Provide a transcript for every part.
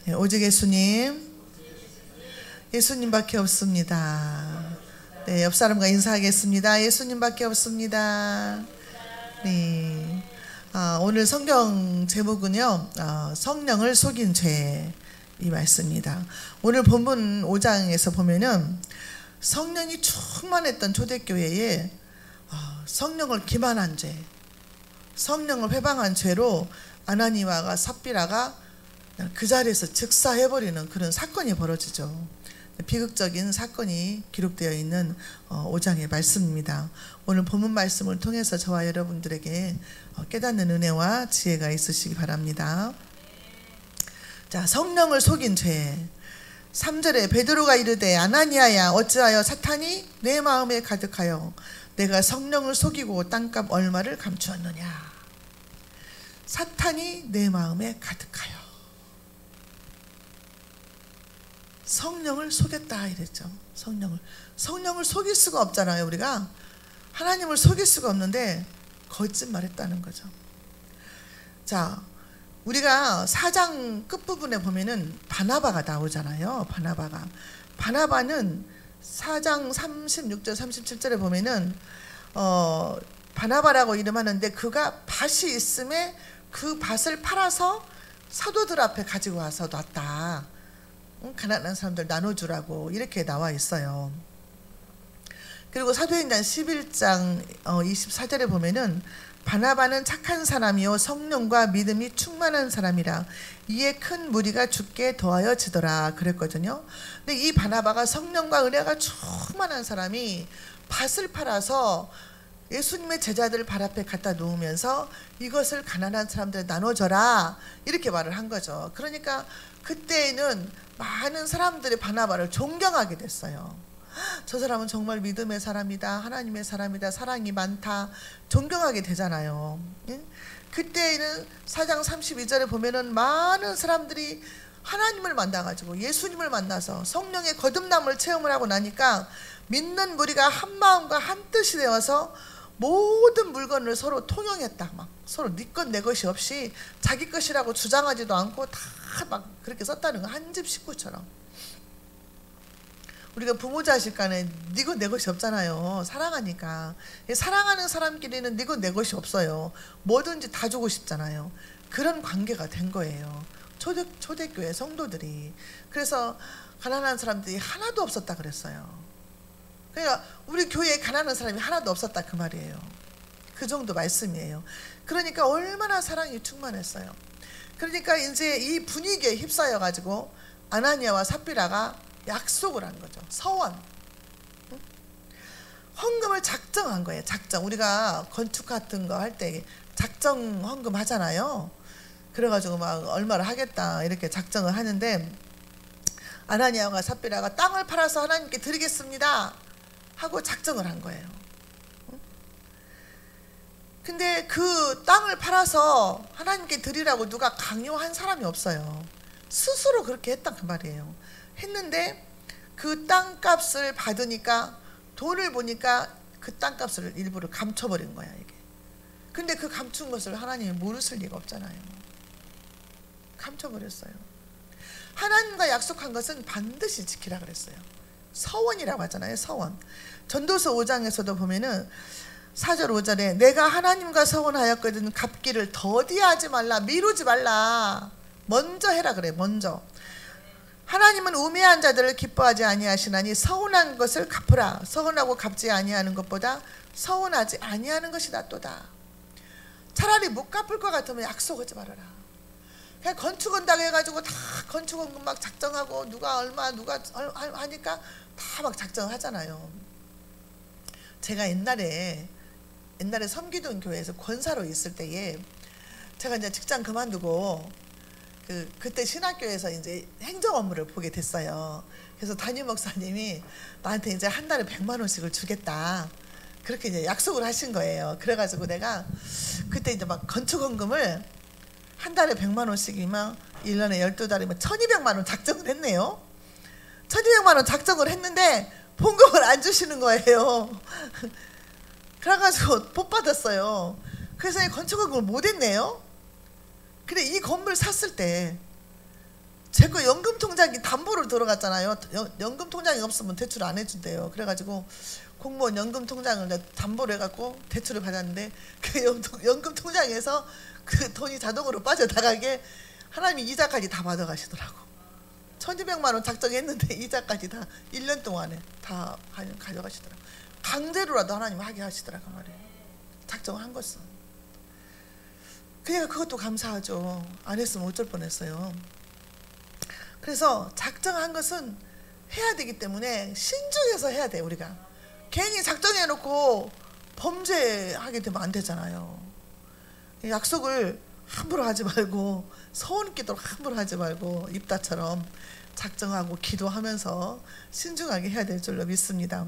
네, 오직 예수님, 예수님밖에 없습니다. 네, 옆 사람과 인사하겠습니다. 예수님밖에 없습니다. 네, 오늘 성경 제목은요, 성령을 속인 죄, 이 말씀입니다. 오늘 본문 5장에서 보면은 성령이 충만했던 초대교회에 성령을 기만한 죄, 성령을 회방한 죄로 아나니아와 삽비라가 그 자리에서 즉사해버리는 그런 사건이 벌어지죠. 비극적인 사건이 기록되어 있는 5장의 말씀입니다. 오늘 본문 말씀을 통해서 저와 여러분들에게 깨닫는 은혜와 지혜가 있으시기 바랍니다. 자, 성령을 속인 죄. 3절에 베드로가 이르되 아나니아야 어찌하여 사탄이 내 마음에 가득하여 내가 성령을 속이고 땅값 얼마를 감추었느냐. 사탄이 내 마음에 가득하여 성령을 속였다 이랬죠. 성령을 속일 수가 없잖아요. 우리가 하나님을 속일 수가 없는데 거짓말했다는 거죠. 자, 우리가 4장 끝부분에 보면은 바나바가 나오잖아요. 바나바는 4장 36절 37절에 보면은 바나바라고 이름하는데 그가 밭이 있음에 그 밭을 팔아서 사도들 앞에 가지고 와서 놨다. 가난한 사람들 나눠주라고 이렇게 나와 있어요. 그리고 사도행전 11장 24절에 보면은 바나바는 착한 사람이요 성령과 믿음이 충만한 사람이라 이에 큰 무리가 죽게 더하여지더라 그랬거든요. 근데 이 바나바가 성령과 은혜가 충만한 사람이 밭을 팔아서 예수님의 제자들 발 앞에 갖다 놓으면서 이것을 가난한 사람들에 나눠줘라 이렇게 말을 한 거죠. 그러니까 그때에는 많은 사람들이 바나바를 존경하게 됐어요. 저 사람은 정말 믿음의 사람이다, 하나님의 사람이다, 사랑이 많다, 존경하게 되잖아요. 그때에는 4장 32절에 보면은 많은 사람들이 하나님을 만나가지고 예수님을 만나서 성령의 거듭남을 체험을 하고 나니까 믿는 무리가 한 마음과 한 뜻이 되어서 모든 물건을 서로 통용했다. 막 서로 네 것 내 것이 없이 자기 것이라고 주장하지도 않고 다 막 그렇게 썼다는 거, 한 집 식구처럼. 우리가 부모 자식 간에 네 것 내 것이 없잖아요. 사랑하니까. 사랑하는 사람끼리는 네 것 내 것이 없어요. 뭐든지 다 주고 싶잖아요. 그런 관계가 된 거예요. 초대교회 성도들이. 그래서 가난한 사람들이 하나도 없었다 그랬어요. 그러니까 우리 교회에 가난한 사람이 하나도 없었다 그 말이에요. 그 정도 말씀이에요. 그러니까 얼마나 사랑이 충만했어요. 그러니까 이제 이 분위기에 휩싸여 가지고 아나니아와 삽비라가 약속을 한 거죠. 서원. 헌금을 작정한 거예요. 작정. 우리가 건축 같은 거 할 때 작정 헌금 하잖아요. 그래가지고 막 얼마를 하겠다 이렇게 작정을 하는데 아나니아와 삽비라가 땅을 팔아서 하나님께 드리겠습니다 하고 작정을 한 거예요. 근데 그 땅을 팔아서 하나님께 드리라고 누가 강요한 사람이 없어요. 스스로 그렇게 했다 그 말이에요. 했는데 그 땅값을 받으니까 돈을 보니까 그 땅값을 일부러 감춰버린 거야 이게. 근데 그 감춘 것을 하나님이 모르실 리가 없잖아요. 감춰버렸어요. 하나님과 약속한 것은 반드시 지키라 그랬어요. 서원이라고 하잖아요. 서원. 전도서 5장에서도 보면은 4절 5절에 내가 하나님과 서원하였거든 갚기를 더디하지 말라, 미루지 말라, 먼저 해라 그래. 먼저. 하나님은 우매한 자들을 기뻐하지 아니하시나니 서운한 것을 갚으라. 서운하고 갚지 아니하는 것보다 서운하지 아니하는 것이 낫도다. 차라리 못 갚을 것 같으면 약속하지 말아라. 그냥 건축한다고 해가지고 다 건축원금 막 작정하고 누가 얼마 누가 하니까 다 막 작정하잖아요. 제가 옛날에 섬기던 교회에서 권사로 있을 때에 제가 이제 직장 그만두고 그때 신학교에서 이제 행정 업무를 보게 됐어요. 그래서 담임 목사님이 나한테 이제 한 달에 100만 원씩을 주겠다 그렇게 이제 약속을 하신 거예요. 그래가지고 내가 그때 이제 막 건축원금을 한 달에 100만 원씩이면 1년에 12달이면 1200만 원 작정을 했네요. 1200만 원 작정을 했는데 봉급을 안 주시는 거예요. 그래가지고 못 받았어요. 그래서 건축원금을 못 했네요. 근데 이 건물 샀을 때 제 자꾸 연금 통장이 담보로 들어갔잖아요. 연금 통장이 없으면 대출 안 해준대요. 그래가지고 공무원 연금 통장을 담보로 해갖고 대출을 받았는데 그 연금 통장에서 그 돈이 자동으로 빠져나가게 하나님이 이자까지 다 받아가시더라고. 1200만 원 작정했는데 이자까지 다 1년 동안에 다 가져가시더라고. 강제로라도 하나님 하게 하시더라고 말이에요. 작정한 것은. 그러니까 그것도 감사하죠. 안 했으면 어쩔 뻔했어요. 그래서 작정한 것은 해야 되기 때문에 신중해서 해야 돼요. 우리가 괜히 작정해놓고 범죄하게 되면 안 되잖아요. 약속을 함부로 하지 말고 소원 끼도록 함부로 하지 말고 입다처럼 작정하고 기도하면서 신중하게 해야 될 줄로 믿습니다.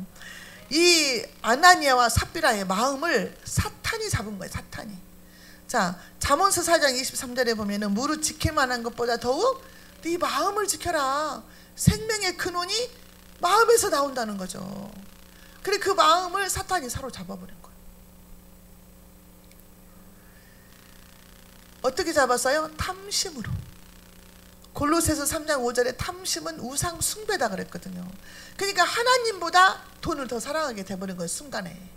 이 아나니아와 삽비라의 마음을 사탄이 잡은 거예요. 사탄이. 자, 잠언서 4장 23절에 보면은 무릇 지킬 만한 것보다 더욱 네 마음을 지켜라. 생명의 근원이 마음에서 나온다는 거죠. 그래 그 마음을 사탄이 사로잡아버린 거예요. 어떻게 잡았어요? 탐심으로. 골로새서 3장 5절에 탐심은 우상 숭배다 그랬거든요. 그러니까 하나님보다 돈을 더 사랑하게 돼버린 거예요. 순간에.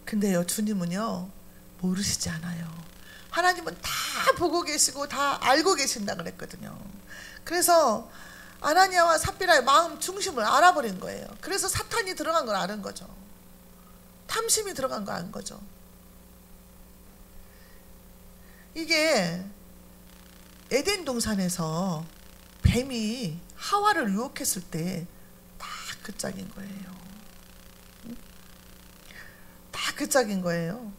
근데요 주님은요 모르시지 않아요. 하나님은 다 보고 계시고 다 알고 계신다 그랬거든요. 그래서 아나니아와 삽비라의 마음 중심을 알아버린 거예요. 그래서 사탄이 들어간 걸 아는 거죠. 탐심이 들어간 거 아는 거죠. 이게 에덴 동산에서 뱀이 하와를 유혹했을 때 다 그 짝인 거예요. 다 그 짝인 거예요.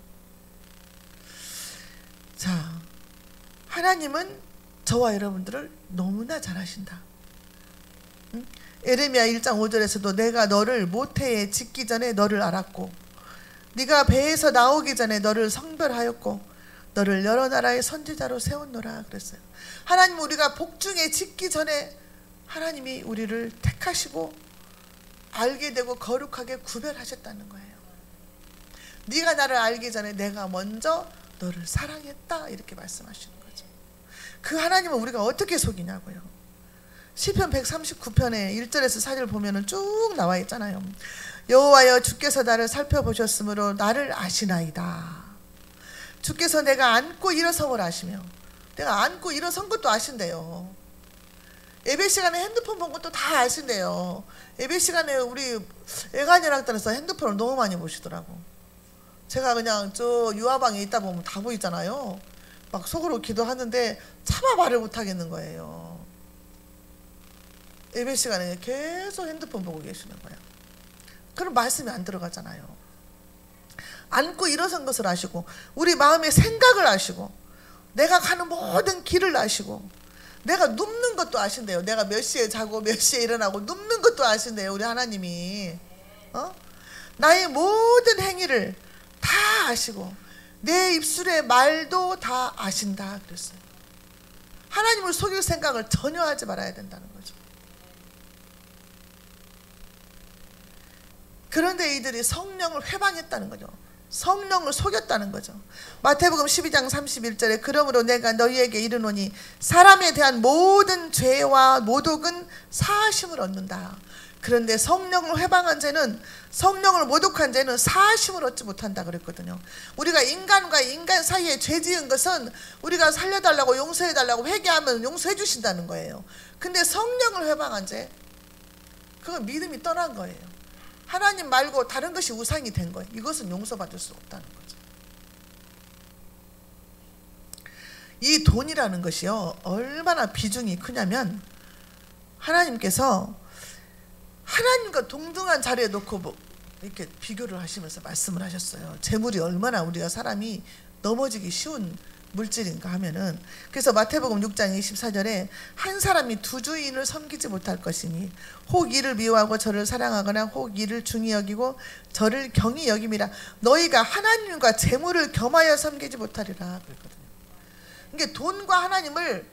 자, 하나님은 저와 여러분들을 너무나 잘 아신다. 에레미야 1장 5절에서도 내가 너를 모태에 짓기 전에 너를 알았고 네가 배에서 나오기 전에 너를 성별하였고 너를 여러 나라의 선지자로 세웠노라 그랬어요. 하나님 우리가 복중에 짓기 전에 하나님이 우리를 택하시고 알게 되고 거룩하게 구별하셨다는 거예요. 네가 나를 알기 전에 내가 먼저 너를 사랑했다 이렇게 말씀하시는 거죠. 그 하나님은 우리가 어떻게 속이냐고요. 시편 139편에 1절에서 4절 보면은 쭉 나와 있잖아요. 여호와여 주께서 나를 살펴보셨으므로 나를 아시나이다. 주께서 내가 앉고 일어섬을 아시며 내가 앉고 일어선 것도 아신대요. 예배 시간에 핸드폰 본 것도 다 아신대요. 예배 시간에 우리 애간이랑따라서 핸드폰을 너무 많이 보시더라고. 제가 그냥 저 유아방에 있다 보면 다 보이잖아요. 막 속으로 기도하는데 차마 말을 못 하겠는 거예요. 예배 시간에 계속 핸드폰 보고 계시는 거예요. 그럼 말씀이 안 들어가잖아요. 앉고 일어선 것을 아시고 우리 마음의 생각을 아시고 내가 가는 모든 길을 아시고 내가 눕는 것도 아신대요. 내가 몇 시에 자고 몇 시에 일어나고 눕는 것도 아신대요. 우리 하나님이 나의 모든 행위를 다 아시고 내 입술의 말도 다 아신다 그랬어요. 하나님을 속일 생각을 전혀 하지 말아야 된다는 거죠. 그런데 이들이 성령을 회방했다는 거죠. 성령을 속였다는 거죠. 마태복음 12장 31절에 그러므로 내가 너희에게 이르노니 사람에 대한 모든 죄와 모독은 사하심을 얻는다. 그런데 성령을 회방한 죄는 성령을 모독한 죄는 사하심을 얻지 못한다 그랬거든요. 우리가 인간과 인간 사이에 죄 지은 것은 우리가 살려달라고 용서해달라고 회개하면 용서해 주신다는 거예요. 근데 성령을 회방한 죄 그건 믿음이 떠난 거예요. 하나님 말고 다른 것이 우상이 된 거예요. 이것은 용서받을 수 없다는 거죠. 이 돈이라는 것이요 얼마나 비중이 크냐면 하나님께서 하나님과 동등한 자리에 놓고 이렇게 비교를 하시면서 말씀을 하셨어요. 재물이 얼마나 우리가 사람이 넘어지기 쉬운 물질인가 하면은 그래서 마태복음 6장 24절에 한 사람이 두 주인을 섬기지 못할 것이니 혹 이를 미워하고 저를 사랑하거나 혹 이를 중히 여기고 저를 경히 여김이라. 너희가 하나님과 재물을 겸하여 섬기지 못하리라 그랬거든요. 그러니까 돈과 하나님을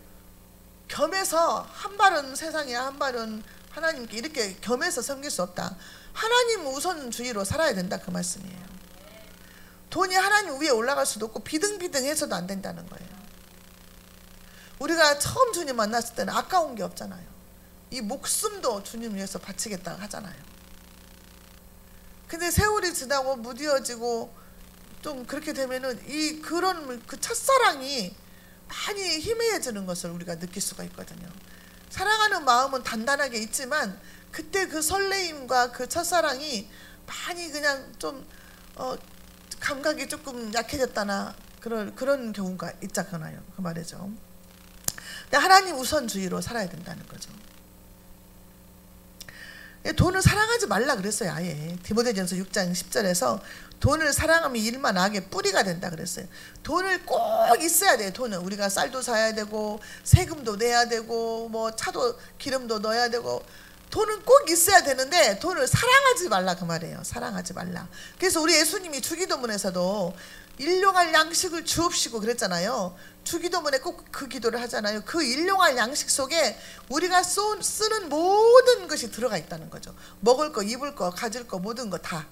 겸해서 한 발은 세상에 한 발은 하나님께 이렇게 겸해서 섬길 수 없다. 하나님 우선주의로 살아야 된다 그 말씀이에요. 돈이 하나님 위에 올라갈 수도 없고 비등비등해서도 안 된다는 거예요. 우리가 처음 주님 만났을 때는 아까운 게 없잖아요. 이 목숨도 주님 위해서 바치겠다 하잖아요. 근데 세월이 지나고 무뎌지고 좀 그렇게 되면은 그런 그 첫사랑이 많이 희미해지는 것을 우리가 느낄 수가 있거든요. 사랑하는 마음은 단단하게 있지만 그때 그 설레임과 그 첫사랑이 많이 그냥 좀 감각이 조금 약해졌다나 그런 경우가 있잖아요. 그 말이죠. 근데 하나님 우선주의로 살아야 된다는 거죠. 돈을 사랑하지 말라 그랬어요. 아예 디모데전서 6장 10절에서 돈을 사랑하면 일만 악의 뿌리가 된다 그랬어요. 돈을 꼭 있어야 돼요. 돈은 우리가 쌀도 사야 되고 세금도 내야 되고 뭐 차도 기름도 넣어야 되고 돈은 꼭 있어야 되는데 돈을 사랑하지 말라 그 말이에요. 사랑하지 말라. 그래서 우리 예수님이 주기도문에서도 일용할 양식을 주옵시고 그랬잖아요. 주기도문에 꼭 그 기도를 하잖아요. 그 일용할 양식 속에 우리가 쓰는 모든 것이 들어가 있다는 거죠. 먹을 거, 입을 거, 가질 거, 모든 거 다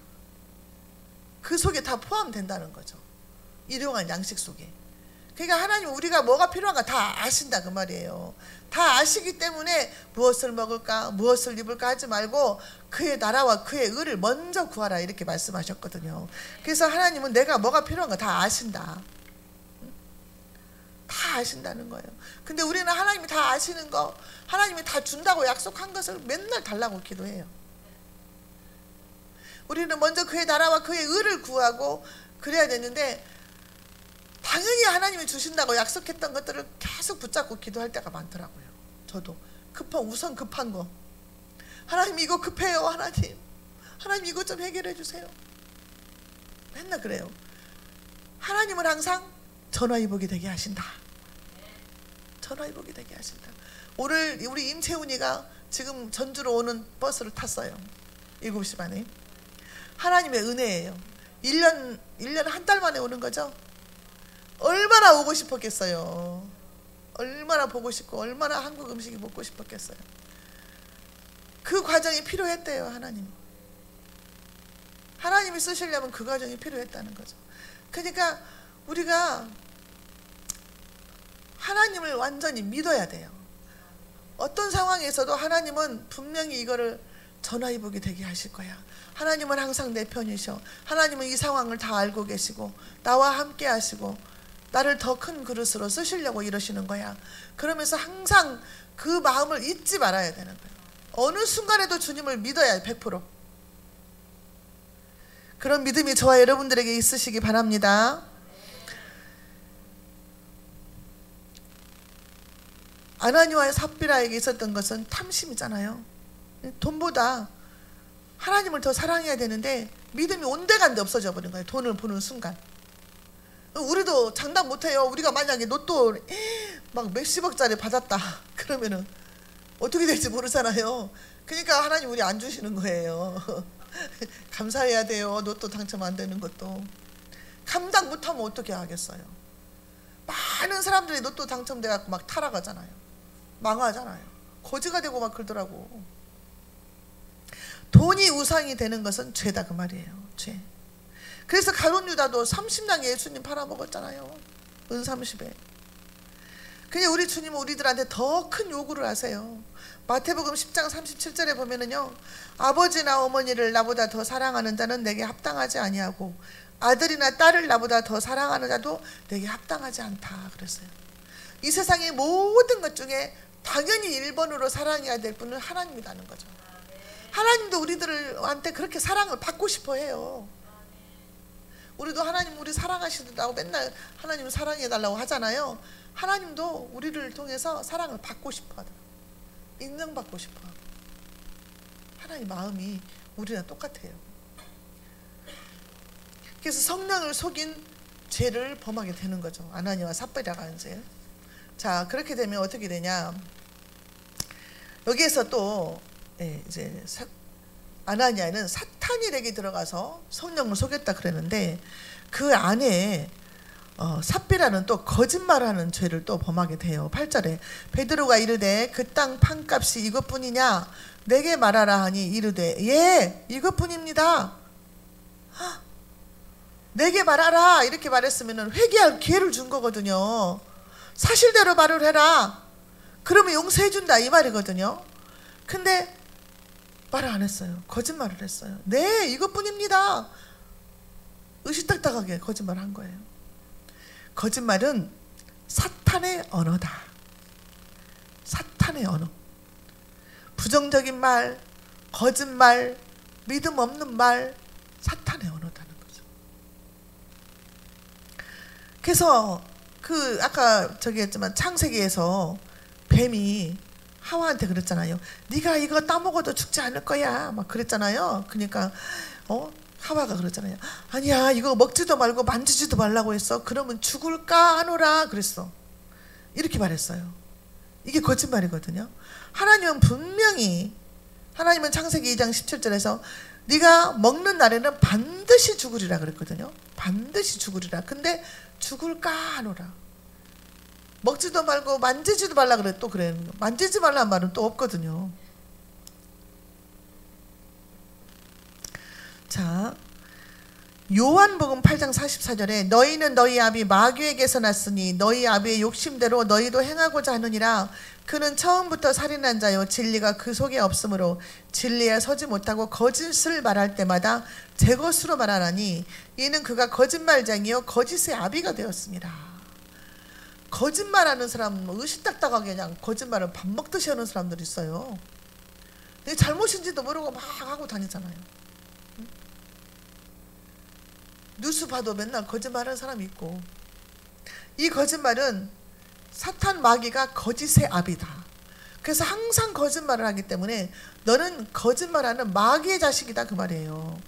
그 속에 다 포함된다는 거죠. 일용할 양식 속에. 그러니까 하나님 우리가 뭐가 필요한가 다 아신다 그 말이에요. 다 아시기 때문에 무엇을 먹을까 무엇을 입을까 하지 말고 그의 나라와 그의 의를 먼저 구하라 이렇게 말씀하셨거든요. 그래서 하나님은 내가 뭐가 필요한가 다 아신다. 다 아신다는 거예요. 근데 우리는 하나님이 다 아시는 거 하나님이 다 준다고 약속한 것을 맨날 달라고 기도해요. 우리는 먼저 그의 나라와 그의 의를 구하고 그래야 되는데 당연히 하나님이 주신다고 약속했던 것들을 계속 붙잡고 기도할 때가 많더라고요. 저도 우선 급한 거 하나님 이거 급해요. 하나님 이거 좀 해결해 주세요. 맨날 그래요. 하나님은 항상 전화위복이 되게 하신다. 전화위복이 되게 하신다. 오늘 우리 임채훈이가 지금 전주로 오는 버스를 탔어요. 7시 반에. 하나님의 은혜예요. 1년 한 달 만에 오는 거죠. 얼마나 오고 싶었겠어요. 얼마나 보고 싶고 얼마나 한국 음식이 먹고 싶었겠어요. 그 과정이 필요했대요. 하나님이 쓰시려면 그 과정이 필요했다는 거죠. 그러니까 우리가 하나님을 완전히 믿어야 돼요. 어떤 상황에서도 하나님은 분명히 이거를 전화위복이 되게 하실 거야. 하나님은 항상 내 편이셔. 하나님은 이 상황을 다 알고 계시고 나와 함께 하시고 나를 더 큰 그릇으로 쓰시려고 이러시는 거야. 그러면서 항상 그 마음을 잊지 말아야 되는 거예요. 어느 순간에도 주님을 믿어야 100%. 그런 믿음이 저와 여러분들에게 있으시기 바랍니다. 아나니와 삽비라에게 있었던 것은 탐심이잖아요. 돈보다 하나님을 더 사랑해야 되는데 믿음이 온데간데 없어져 버린 거예요. 돈을 보는 순간. 우리도 장담 못해요. 우리가 만약에 로또 막 몇십억짜리 받았다 그러면은 어떻게 될지 모르잖아요. 그러니까 하나님 우리 안 주시는 거예요. 감사해야 돼요. 로또 당첨 안 되는 것도. 감당 못하면 어떻게 하겠어요. 많은 사람들이 로또 당첨돼 갖고 막 타락하잖아요. 망하잖아요. 거지가 되고 막 그러더라고. 돈이 우상이 되는 것은 죄다 그 말이에요. 죄. 그래서 가룟 유다도 30냥 예수님 팔아먹었잖아요. 은 30에. 그냥 우리 주님은 우리들한테 더 큰 요구를 하세요. 마태복음 10장 37절에 보면은요, 아버지나 어머니를 나보다 더 사랑하는 자는 내게 합당하지 아니하고 아들이나 딸을 나보다 더 사랑하는 자도 내게 합당하지 않다 그랬어요. 이 세상의 모든 것 중에 당연히 1번으로 사랑해야 될 분은 하나님이라는 거죠. 하나님도 우리들한테 그렇게 사랑을 받고 싶어 해요. 우리도 하나님 우리 사랑하시다고 맨날 하나님 사랑해달라고 하잖아요. 하나님도 우리를 통해서 사랑을 받고 싶어 하더라고요. 인정받고 싶어. 하나님 마음이 우리랑 똑같아요. 그래서 성령을 속인 죄를 범하게 되는 거죠. 아나니와 삽비라가 하는 죄. 자, 그렇게 되면 어떻게 되냐? 여기에서 또 이제 아나니아는 사탄일에게 들어가서 성령을 속였다 그랬는데 그 안에 삽비라는 또 거짓말하는 죄를 또 범하게 돼요. 8절에 베드로가 이르되 그 땅 판값이 이것뿐이냐 내게 말하라 하니 이르되 예 이것뿐입니다. 내게 말하라 이렇게 말했으면 회개할 기회를 준 거거든요. 사실대로 말을 해라. 그러면 용서해 준다 이 말이거든요. 근데 말을 안 했어요. 거짓말을 했어요. 네, 이것뿐입니다. 의식딱딱하게 거짓말을 한 거예요. 거짓말은 사탄의 언어다. 사탄의 언어. 부정적인 말, 거짓말, 믿음 없는 말, 사탄의 언어다는 거죠. 그래서 그 아까 저기 했지만 창세기에서 뱀이 하와한테 그랬잖아요. 네가 이거 따먹어도 죽지 않을 거야. 막 그랬잖아요. 그러니까 하와가 그랬잖아요. 아니야, 이거 먹지도 말고 만지지도 말라고 했어. 그러면 죽을까 하노라 그랬어. 이렇게 말했어요. 이게 거짓말이거든요. 하나님은 분명히, 하나님은 창세기 2장 17절에서 네가 먹는 날에는 반드시 죽으리라 그랬거든요. 반드시 죽으리라. 근데 죽을까 하노라. 먹지도 말고 만지지도 말라 그래. 또 그래. 만지지 말라는 말은 또 없거든요. 자, 요한복음 8장 44절에 너희는 너희 아비 마귀에게서 났으니 너희 아비의 욕심대로 너희도 행하고자 하느니라. 그는 처음부터 살인한 자요 진리가 그 속에 없으므로 진리에 서지 못하고 거짓을 말할 때마다 제 것으로 말하나니 이는 그가 거짓말쟁이요 거짓의 아비가 되었습니다. 거짓말하는 사람 의식딱딱하게 그냥 거짓말을 밥 먹듯이 하는 사람들이 있어요. 이게 잘못인지도 모르고 막 하고 다니잖아요. 뉴스 봐도 맨날 거짓말하는 사람이 있고, 이 거짓말은 사탄 마귀가 거짓의 아비다. 그래서 항상 거짓말을 하기 때문에 너는 거짓말하는 마귀의 자식이다 그 말이에요.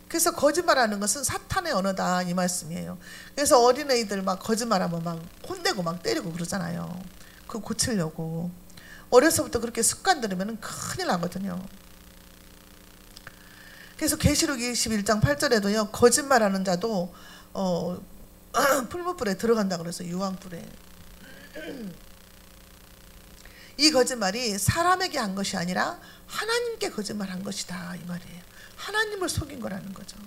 그래서 거짓말하는 것은 사탄의 언어다 이 말씀이에요. 그래서 어린애들 막 거짓말하면 막 혼내고 막 때리고 그러잖아요. 그거 고치려고. 어려서부터 그렇게 습관 들으면 큰일 나거든요. 그래서 계시록 21장 8절에도요 거짓말하는 자도 풀무불에 들어간다 그래서 유황불에. 이 거짓말이 사람에게 한 것이 아니라 하나님께 거짓말한 것이다 이 말이에요. 하나님을 속인 거라는 거죠.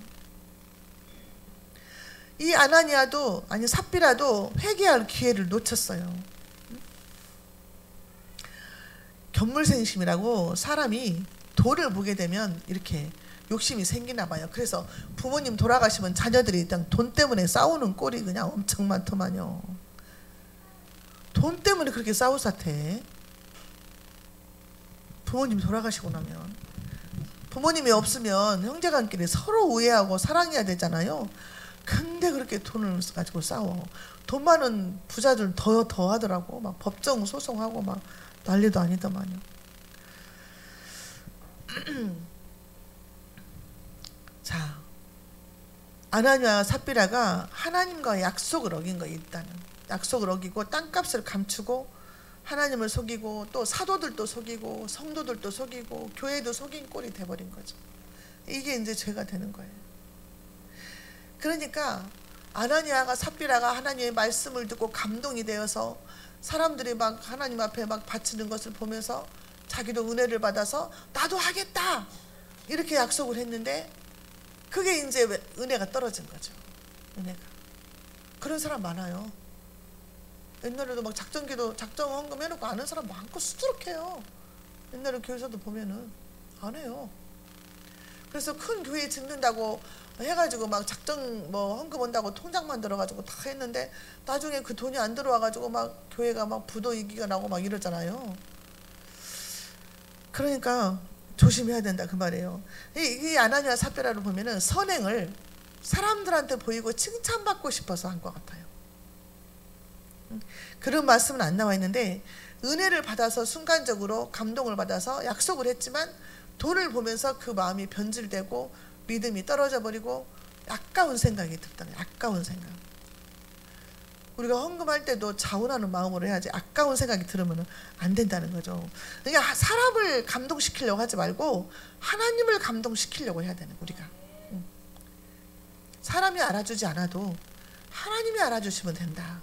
이 아나니아도 아니 삽비라도 회개할 기회를 놓쳤어요. 견물생심이라고 사람이 돌을 보게 되면 이렇게 욕심이 생기나 봐요. 그래서 부모님 돌아가시면 자녀들이 일단 돈 때문에 싸우는 꼴이 그냥 엄청 많더만요. 돈 때문에 그렇게 싸우사태. 부모님 돌아가시고 나면 부모님이 없으면 형제간끼리 서로 우애하고 사랑해야 되잖아요. 근데 그렇게 돈을 가지고 싸워. 돈 많은 부자들 더 하더라고. 막 법정 소송하고 막 난리도 아니더만요. 자, 아나니아와 삽비라가 하나님과 약속을 어긴 거예요. 일단은 약속을 어기고 땅값을 감추고 하나님을 속이고 또 사도들도 속이고 성도들도 속이고 교회도 속인 꼴이 돼버린 거죠. 이게 이제 죄가 되는 거예요. 그러니까 아나니아가 삽비라가 하나님의 말씀을 듣고 감동이 되어서 사람들이 막 하나님 앞에 막 바치는 것을 보면서 자기도 은혜를 받아서 나도 하겠다 이렇게 약속을 했는데 그게 이제 은혜가 떨어진 거죠. 은혜가. 그런 사람 많아요. 옛날에도 막 작정기도 작정 헌금 해놓고 안 한 사람 많고 수두룩해요. 옛날에 교회에서도 보면은 안 해요. 그래서 큰 교회 짓는다고 해가지고 막 작정 뭐 헌금 온다고 통장 만들어가지고 다 했는데 나중에 그 돈이 안 들어와가지고 막 교회가 막 부도위기가 나고 막 이러잖아요. 그러니까 조심해야 된다 그 말이에요. 이 아나니아 삽비라를 보면은 선행을 사람들한테 보이고 칭찬받고 싶어서 한 것 같아요. 그런 말씀은 안 나와 있는데 은혜를 받아서 순간적으로 감동을 받아서 약속을 했지만 돈을 보면서 그 마음이 변질되고 믿음이 떨어져 버리고 아까운 생각이 들다는 아까운 생각. 우리가 헌금할 때도 자원하는 마음으로 해야지 아까운 생각이 들으면 안 된다는 거죠. 그러니까 사람을 감동시키려고 하지 말고 하나님을 감동시키려고 해야 되는 우리가. 사람이 알아주지 않아도 하나님이 알아주시면 된다.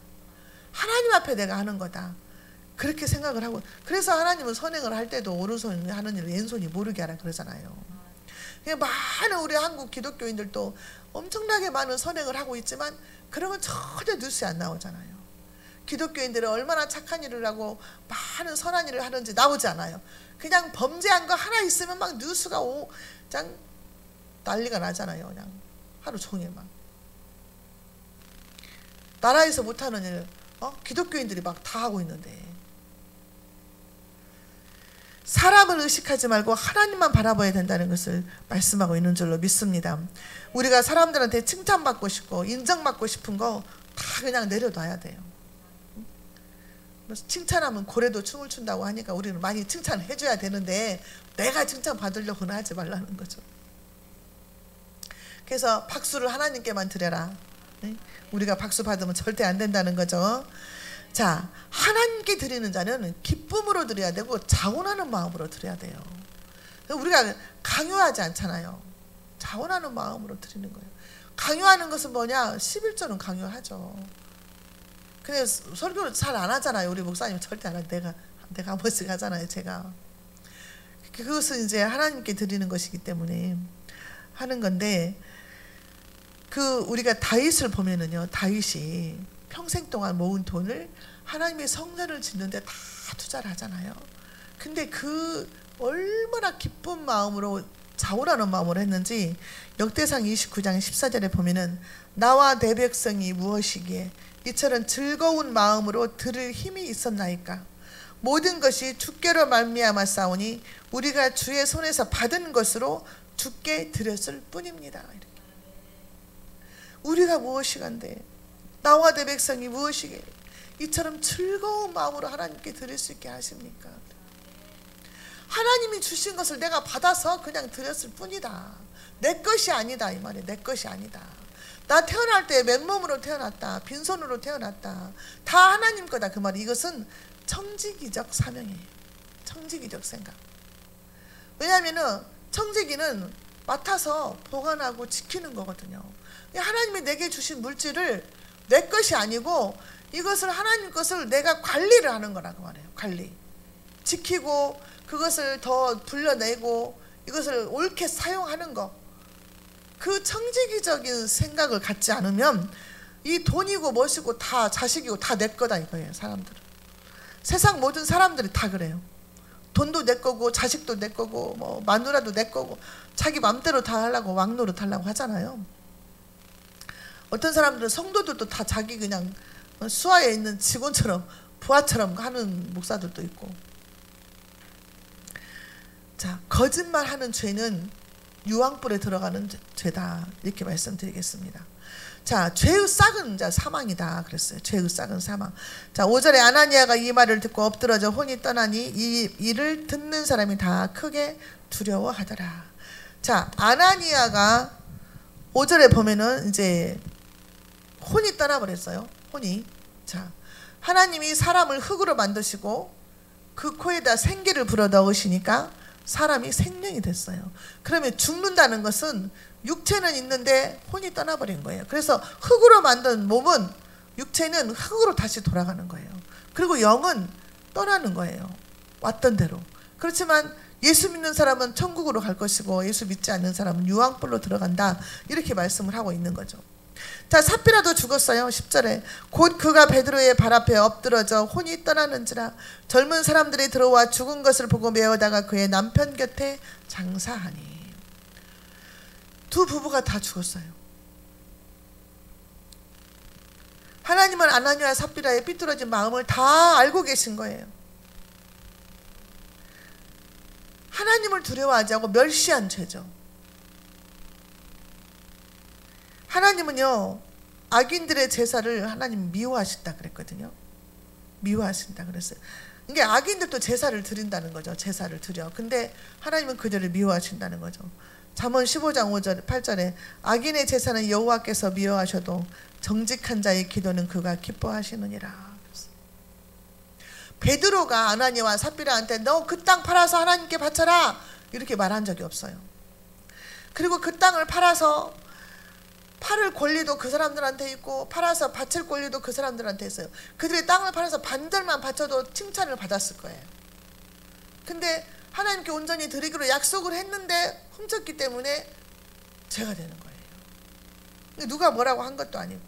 하나님 앞에 내가 하는 거다. 그렇게 생각을 하고 그래서 하나님은 선행을 할 때도 오른손이 하는 일을 왼손이 모르게 하라 그러잖아요. 많은 우리 한국 기독교인들도 엄청나게 많은 선행을 하고 있지만 그런 건 전혀 뉴스에 안 나오잖아요. 기독교인들은 얼마나 착한 일을 하고 많은 선한 일을 하는지 나오지 않아요. 그냥 범죄한 거 하나 있으면 막 뉴스가 그냥 난리가 나잖아요. 그냥 하루 종일 막 나라에서 못하는 일 기독교인들이 막 다 하고 있는데, 사람을 의식하지 말고 하나님만 바라봐야 된다는 것을 말씀하고 있는 줄로 믿습니다. 우리가 사람들한테 칭찬받고 싶고 인정받고 싶은 거 다 그냥 내려놔야 돼요. 칭찬하면 고래도 춤을 춘다고 하니까 우리는 많이 칭찬을 해줘야 되는데 내가 칭찬받으려고는 하지 말라는 거죠. 그래서 박수를 하나님께만 드려라. 우리가 박수 받으면 절대 안 된다는 거죠. 자, 하나님께 드리는 자는 기쁨으로 드려야 되고 자원하는 마음으로 드려야 돼요. 우리가 강요하지 않잖아요. 자원하는 마음으로 드리는 거예요. 강요하는 것은 뭐냐? 11조는 강요하죠. 근데 설교를 잘 안 하잖아요. 우리 목사님 절대 안 하고 내가 한 번씩 하잖아요. 제가. 그것은 이제 하나님께 드리는 것이기 때문에 하는 건데, 우리가 다윗을 보면은요, 다윗이 평생 동안 모은 돈을 하나님의 성전을 짓는데 다 투자를 하잖아요. 근데 얼마나 기쁜 마음으로 자원하는 마음으로 했는지 역대상 29장 14절에 보면은 나와 내 백성이 무엇이기에 이처럼 즐거운 마음으로 들을 힘이 있었나이까. 모든 것이 주께로 말미암아 싸우니 우리가 주의 손에서 받은 것으로 주께 드렸을 뿐입니다. 이렇게. 우리가 무엇이간데 나와 내 백성이 무엇이게 이처럼 즐거운 마음으로 하나님께 드릴 수 있게 하십니까? 하나님이 주신 것을 내가 받아서 그냥 드렸을 뿐이다. 내 것이 아니다 이 말이에요. 내 것이 아니다. 나 태어날 때 맨몸으로 태어났다. 빈손으로 태어났다. 다 하나님 거다 그 말이. 이것은 청지기적 사명이에요. 청지기적 생각. 왜냐하면은 청지기는 맡아서 보관하고 지키는 거거든요. 하나님이 내게 주신 물질을 내 것이 아니고 이것을 하나님 것을 내가 관리를 하는 거라고 말해요. 관리. 지키고 그것을 더 불려내고 이것을 옳게 사용하는 거. 그 청지기적인 생각을 갖지 않으면 이 돈이고 무엇이고 다 자식이고 다 내 거다 이거예요. 사람들은. 세상 모든 사람들이 다 그래요. 돈도 내 거고 자식도 내 거고 뭐 마누라도 내 거고 자기 맘대로 다 하려고 왕노릇 하려고 하잖아요. 어떤 사람들은 성도들도 다 자기 그냥 수하에 있는 직원처럼 부하처럼 하는 목사들도 있고. 자, 거짓말하는 죄는 유황불에 들어가는 죄다 이렇게 말씀드리겠습니다. 자, 죄의 싹은 사망이다 그랬어요. 죄의 싹은 사망. 자, 5절에 아나니아가 이 말을 듣고 엎드러져 혼이 떠나니 이 일을 듣는 사람이 다 크게 두려워하더라. 자, 아나니아가 5절에 보면은 이제 혼이 떠나버렸어요. 혼이. 자, 하나님이 사람을 흙으로 만드시고 그 코에다 생기를 불어 넣으시니까 사람이 생명이 됐어요. 그러면 죽는다는 것은 육체는 있는데 혼이 떠나버린 거예요. 그래서 흙으로 만든 몸은 육체는 흙으로 다시 돌아가는 거예요. 그리고 영은 떠나는 거예요. 왔던 대로. 그렇지만 예수 믿는 사람은 천국으로 갈 것이고 예수 믿지 않는 사람은 유황불로 들어간다. 이렇게 말씀을 하고 있는 거죠. 자, 삽비라도 죽었어요. 10절에 곧 그가 베드로의 발 앞에 엎드러져 혼이 떠나는지라 젊은 사람들이 들어와 죽은 것을 보고 메어다가 그의 남편 곁에 장사하니. 두 부부가 다 죽었어요. 하나님은 아나니아와 삽비라의 삐뚤어진 마음을 다 알고 계신 거예요. 하나님을 두려워하지 않고 멸시한 죄죠. 하나님은요, 악인들의 제사를 하나님 미워하신다 그랬거든요. 미워하신다 그랬어요. 이게 악인들도 제사를 드린다는 거죠. 제사를 드려. 근데 하나님은 그들을 미워하신다는 거죠. 잠언 15장 5절 8절에 악인의 제사는 여호와께서 미워하셔도 정직한 자의 기도는 그가 기뻐하시느니라. 베드로가 아나니아와 삽비라한테 너 그 땅 팔아서 하나님께 바쳐라 이렇게 말한 적이 없어요. 그리고 그 땅을 팔아서 팔을 권리도 그 사람들한테 있고 팔아서 바칠 권리도 그 사람들한테 있어요. 그들이 땅을 팔아서 반절만 바쳐도 칭찬을 받았을 거예요. 근데 하나님께 온전히 드리기로 약속을 했는데 훔쳤기 때문에 죄가 되는 거예요. 누가 뭐라고 한 것도 아니고.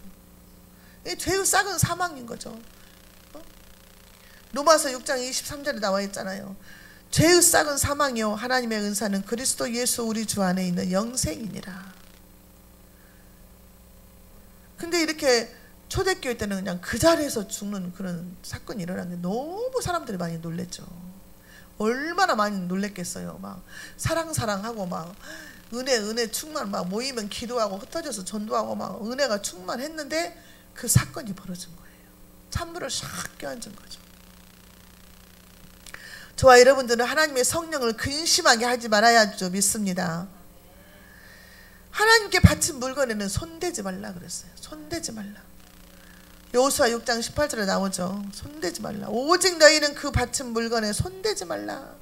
죄의 싹은 사망인 거죠. 로마서 6장 23절에 나와 있잖아요. 죄의 싹은 사망이요 하나님의 은사는 그리스도 예수 우리 주 안에 있는 영생이니라. 근데 이렇게 초대교회 때는 그냥 그 자리에서 죽는 그런 사건이 일어났는데 너무 사람들이 많이 놀랬죠. 얼마나 많이 놀랬겠어요. 막 사랑하고 막 은혜 충만, 막 모이면 기도하고 흩어져서 전도하고 막 은혜가 충만했는데 그 사건이 벌어진 거예요. 찬물을 샥 껴안은 거죠. 저와 여러분들은 하나님의 성령을 근심하게 하지 말아야죠. 믿습니다. 하나님께 바친 물건에는 손대지 말라 그랬어요. 손대지 말라. 여호수아 6장 18절에 나오죠. 손대지 말라. 오직 너희는 그 바친 물건에 손대지 말라.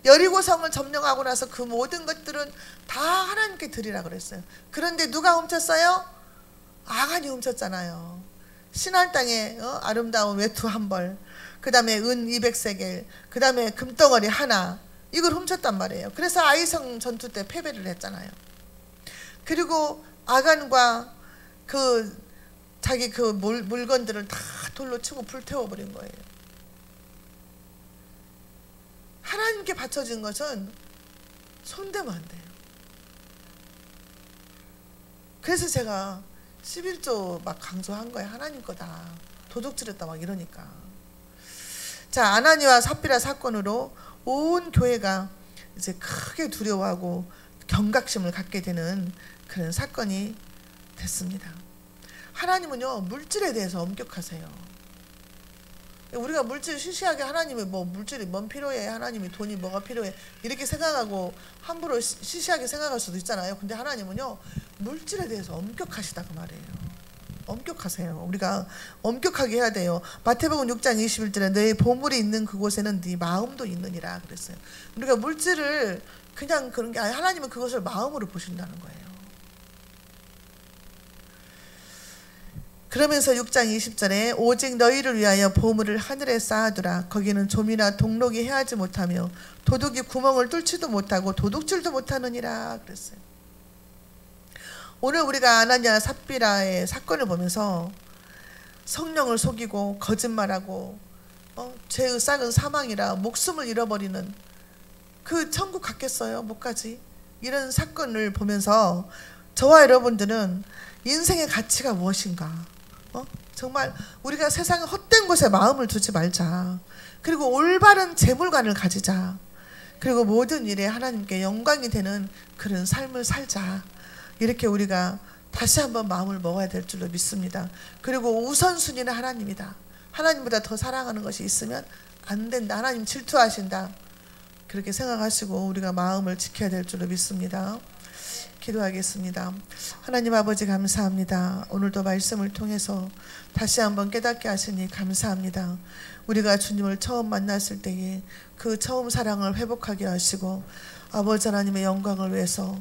여리고 성을 점령하고 나서 그 모든 것들은 다 하나님께 드리라 그랬어요. 그런데 누가 훔쳤어요? 아간이 훔쳤잖아요. 시날 땅에 아름다운 외투 한 벌, 그 다음에 은 200세겔, 그 다음에 금덩어리 하나, 이걸 훔쳤단 말이에요. 그래서 아이성 전투 때 패배를 했잖아요. 그리고 아간과 자기 물건들을 다 돌로 치고 불태워버린 거예요. 하나님께 바쳐진 것은 손대면 안 돼요. 그래서 제가 11조 막 강조한 거예요. 하나님 거다. 도둑질했다 막 이러니까. 자, 아나니와 삽비라 사건으로 온 교회가 이제 크게 두려워하고 경각심을 갖게 되는 그런 사건이 됐습니다. 하나님은요, 물질에 대해서 엄격하세요. 우리가 물질 시시하게 하나님이 뭐 물질이 뭔 필요해, 하나님이 돈이 뭐가 필요해 이렇게 생각하고 함부로 시시하게 생각할 수도 있잖아요. 근데 하나님은요, 물질에 대해서 엄격하시다 그 말이에요. 엄격하세요. 우리가 엄격하게 해야 돼요. 마태복음 6장 21절에 내 보물이 있는 그곳에는 네 마음도 있느니라 그랬어요. 우리가 물질을 그냥 그런 게 아니라 하나님은 그것을 마음으로 보신다는 거예요. 그러면서 6장 20절에 오직 너희를 위하여 보물을 하늘에 쌓아두라. 거기는 좀이나 동록이 해하지 못하며 도둑이 구멍을 뚫지도 못하고 도둑질도 못하느니라 그랬어요. 오늘 우리가 아나니아 삽비라의 사건을 보면서 성령을 속이고 거짓말하고 죄의 싹은 사망이라 목숨을 잃어버리는 그 천국 갔겠어요? 못 가지. 이런 사건을 보면서 저와 여러분들은 인생의 가치가 무엇인가? 정말 우리가 세상의 헛된 곳에 마음을 두지 말자. 그리고 올바른 재물관을 가지자. 그리고 모든 일에 하나님께 영광이 되는 그런 삶을 살자. 이렇게 우리가 다시 한번 마음을 먹어야 될 줄로 믿습니다. 그리고 우선순위는 하나님이다. 하나님보다 더 사랑하는 것이 있으면 안 된다. 하나님 질투하신다. 그렇게 생각하시고 우리가 마음을 지켜야 될 줄로 믿습니다. 기도하겠습니다. 하나님 아버지 감사합니다. 오늘도 말씀을 통해서 다시 한번 깨닫게 하시니 감사합니다. 우리가 주님을 처음 만났을 때에 그 처음 사랑을 회복하게 하시고 아버지 하나님의 영광을 위해서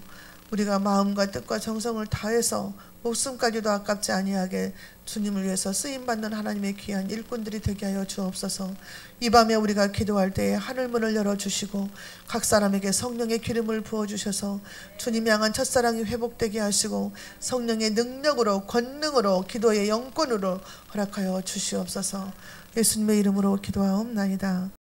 우리가 마음과 뜻과 정성을 다해서 목숨까지도 아깝지 아니하게 주님을 위해서 쓰임받는 하나님의 귀한 일꾼들이 되게 하여 주옵소서. 이 밤에 우리가 기도할 때에 하늘문을 열어주시고 각 사람에게 성령의 기름을 부어주셔서 주님 향한 첫사랑이 회복되게 하시고 성령의 능력으로 권능으로 기도의 영권으로 허락하여 주시옵소서. 예수님의 이름으로 기도하옵나이다.